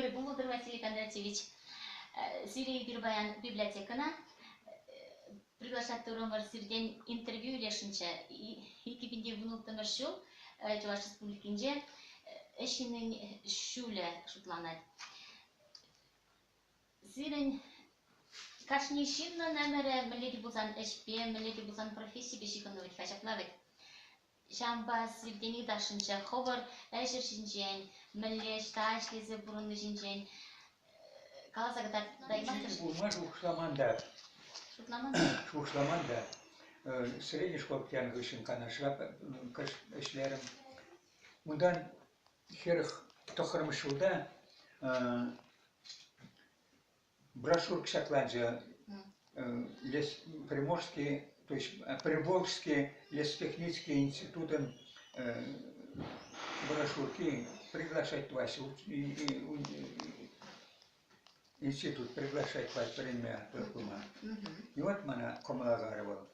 Булдыр Василий Кондратьевич, Сирия Бирбаян библиотекана приглашать Ромар Сирден интервью лешинча. И кипинде внутренний шел, Чуваш Республикинже, эшинен шуле шутланать. Сирен кашнишинно намере мледи бузан эшпе, мледи бузан профессии бешиконовить хашаплавить. Шамба Сирдени дашинча, ховар эшершинчен, млеж ташлизе бурунышинчен. Каласагатар даймастыш. Булмаш ушламанда. Шушламанда. Средний школ тян гышин канашлап каш эшлерим. Мундан херх тохрым шулда брошюрка шотландия лес приморский, то есть Приволжский лесотехнический институт брошюрки приглашать вас институт приглашать вас время только. И вот мана комалагарова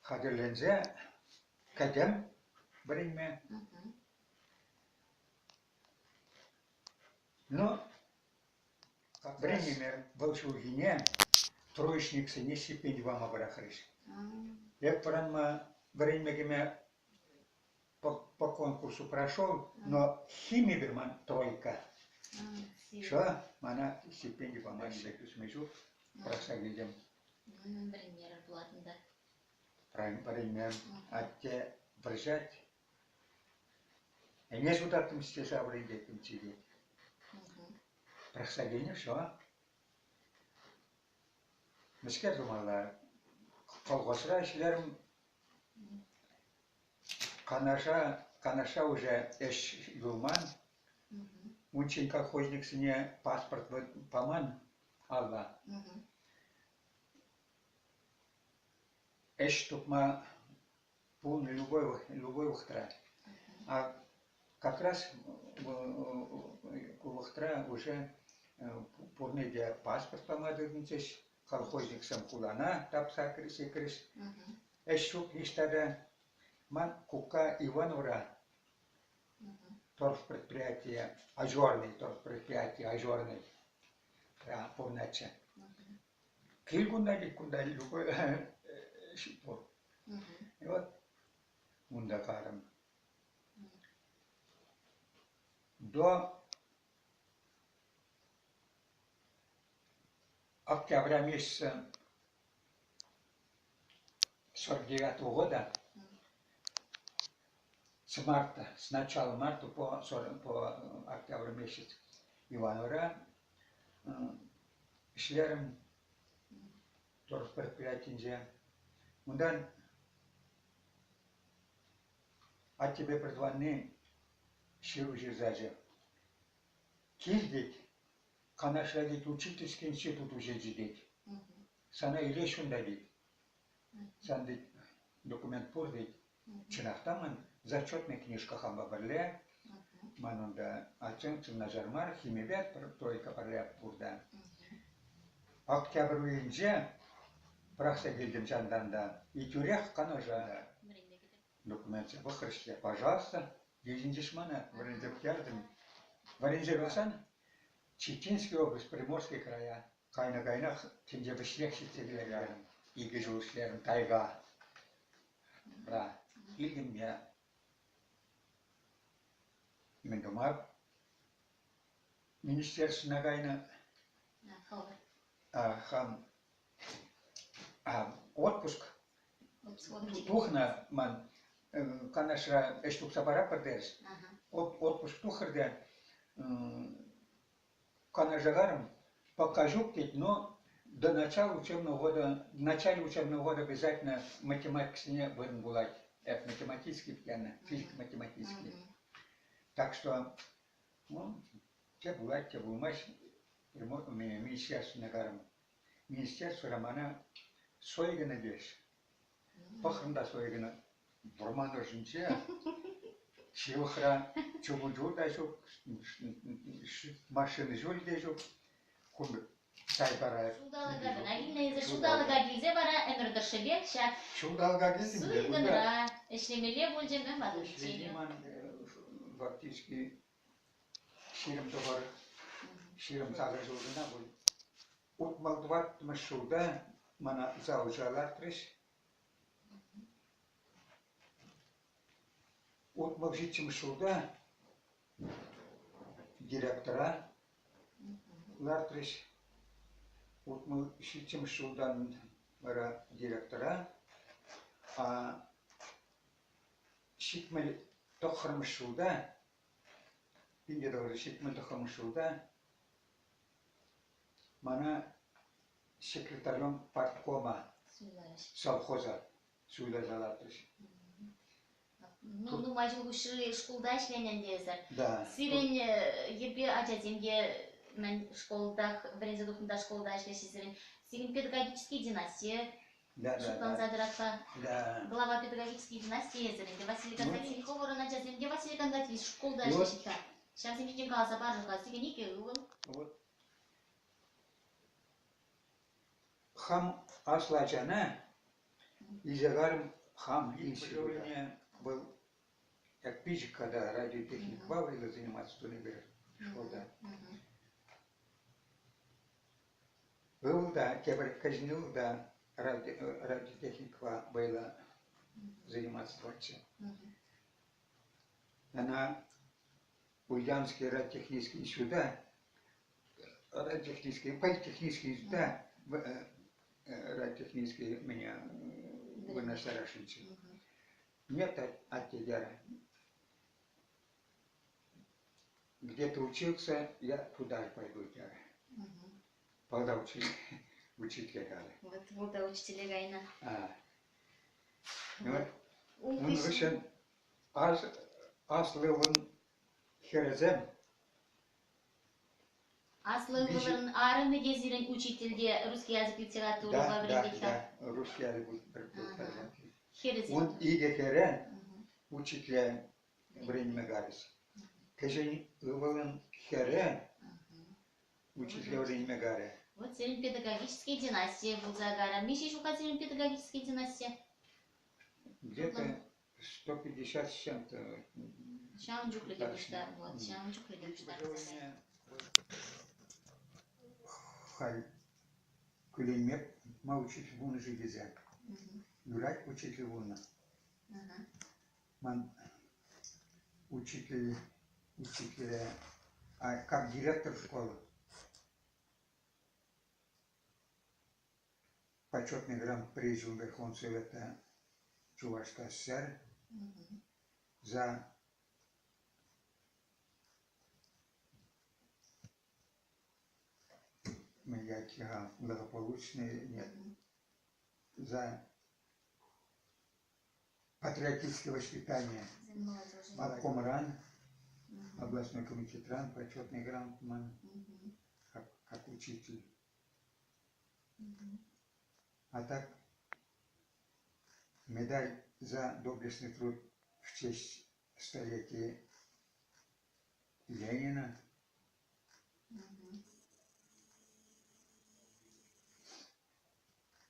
хадерлензе кадем время. Но время волшебнине троечник не стипендий вам обрахриш. Я поранма время гиме по конкурсу прошел, но химия берман тройка. Что? Мана стипендий вам отдать усмежу, просагидем. Пример платно. Пример. А те брать. И не сюда там стежа вредить им тебе. Просагидем, что? Мы скажем, колгосра işlerim Канаша уже эш юлман. Мунчин колхозник сине паспорт поман алла. Эш тупма полный любой вахтра. А как раз вахтра уже полный где паспорт помадывничать. Колхозник сам кулана, тапса крис. Эшук иштада ман кука Ивановра. Торфпредприятие, ажорный торфпредприятие, ажорный. Да, полнача. Килгундали кундали любой шипор. И вот мундакарам. До октября месяца 49-го года, с начала марта по октябрь месяц Ивановра, шлером торфпредприятия, мудан, от тебе предванны ширужи зажи. Киздить, Канаша дит учительский институт уже дит. Сана или шунда дит. Сан дит документ пор дит. Чинахтаман зачетная книжка хамба барле. Манунда оценка на жармар химибет тройка барле пурда. Октябрь уинже прахса гильдем жанданда и тюрях канажа. Документ выхрыште, пожалуйста. Езиндишмана варензепьярдами. Варензеросан. Читинская область, Приморские края, кайна тенде вышлехшицы рядом, и гижу шлерм тайга. Бра, илгим я мендомар, министерство нагайна, отпуск, тухна ман, канаша эштук сапара пердерс, отпуск тухарда, Канажагарам покажу, но до начала учебного года, в начале учебного года обязательно математика с ней будем гулять. Это математический, физико-математический. Так что, ну, те гулять, те гулмать, министерство нагарам. Министерство романа Сойгана деш. Похранда Сойгана. Бурман жинче. Чилхра, чубуджу дайшук, машины жуль дайшук, кумб сайбара. Шудалга гильзе бара эмрдер шебек шак. Шудалга гильзе. Суйгынра, эшлемеле болжем эмадычи. Фактически Şirim doğar, şirim sağır yoluna bul. Utmaldıvat meşruda bana zavcılar tırış. Utmal житче meşruda direktora lartırış. Utmal житче meşrudan bara direktora. Şitmel tohır meşruda. Binde doğru şitmel tohır meşruda. Bana sekreteryon partkoma совхоза suylajalattırış. Ну, мажыл уши школда эшләнгәндәзер. Да. Сирен епе ачатемге мен школда, беренче духында школда эшләшәсен. Сирен педагогический династия. Да, Шутлан да. задрака. Да. Глава педагогической династии эзеренде Василий Кондратьевич говорил ачатемге Василий Кондратьевич школда Вот. эшләшә. Сейчас имеем газа баржыга. Сирен ике ул. Вот. Хам аслачана изагарым хам институте был как пижик, когда радиотехник бавила заниматься, то не берет школда. Был, да, теперь казнил, да, радиотехник была заниматься творчеством. Она Ульяновский радиотехнический сюда, радиотехнический, политехнический сюда, радиотехнический меня выносарашницы. Нет аттедера. Где ты учился, я туда же пойду. Когда учителя дали. Вот burada учителя гайна. Вот. Он вышел аслывын херезем. Аслыларын арын гезирен учительде русский язык литературы во время Да, русский язык преподаватель. Херезем. Он иде херен учителя время гарис. Кежен ывылын херен учителя время гаре. Вот сирен педагогические династии был загара. Миши шука сирен педагогические династии. Где-то 150 с чем-то. Şam cuklu demişler. Вот, şam cuklu demişler. Хай кулемет ма учитель вуна жидезя. Юрать учитель вуна. Ман учителя, а как директор школы. Почетный грант президиум Верховного Совета Чувашской ССР за медиатива благополучные, нет, за патриотическое воспитание. Обком РАН, областной комитет РАН, почетный грантман, как учитель. А так, медаль за доблестный труд в честь столетия Ленина.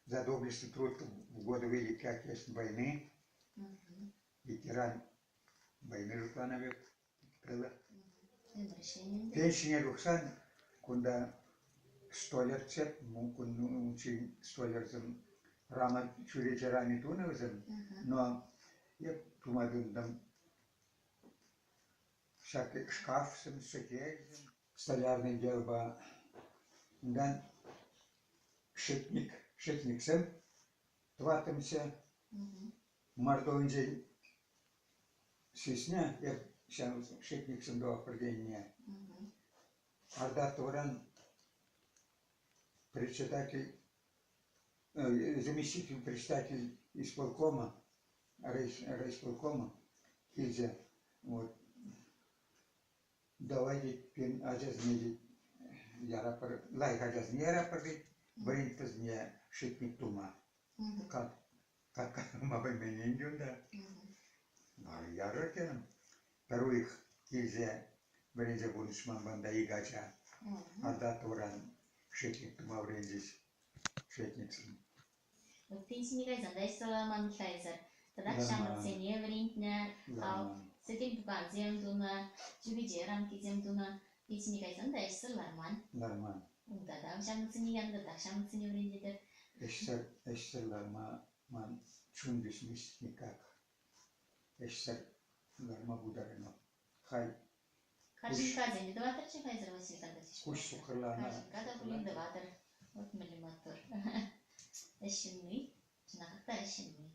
За доблестный труд в годы Великой Отечественной войны. Ветеран войны Жуплановик. Пенсионер Рухсан, куда столерцеп, мукун учил столерцем рама чуречерами туневзем, но я помогу там всякий шкаф с сокеем, столярный дел ба, дан шитник сем, тватымся, мардовинже сесня, я сейчас шитник сем до определения, арда творан председатель, заместитель председатель исполкома, райисполкома, Хильза, вот, давайте пен ажазмели ярапар, лайк ажазме ярапары, бринтазне шитник тума, как мабайменен юнда, бар яракем, вторых Хильза, бринзе буншман банда игача, арда туран шитник тума бринзис. Вот пенсии гайзан, да есть ман хайзер. Тогда шамат сене вринтне, а сетик букан земдуна, жубиджеран ки земдуна, Ичине кайсан да эшсырларман. Нормально. Унда да шамцыны янда да шамцыны урендедер. Эшсерларма ман чундисмис никак. Эшсерларма бударено. Хай Кажин казен де ватыр чи хайзыр Василий Кондратьевич. куш сукырлана. Кажин када булинде ватыр. Вот миллиметр. Эшинный. Чынакта эшинный.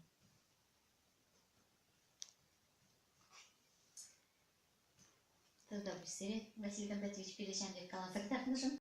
Тогда бисере Василий Кондратьевич перешамдеп калансак так нужен.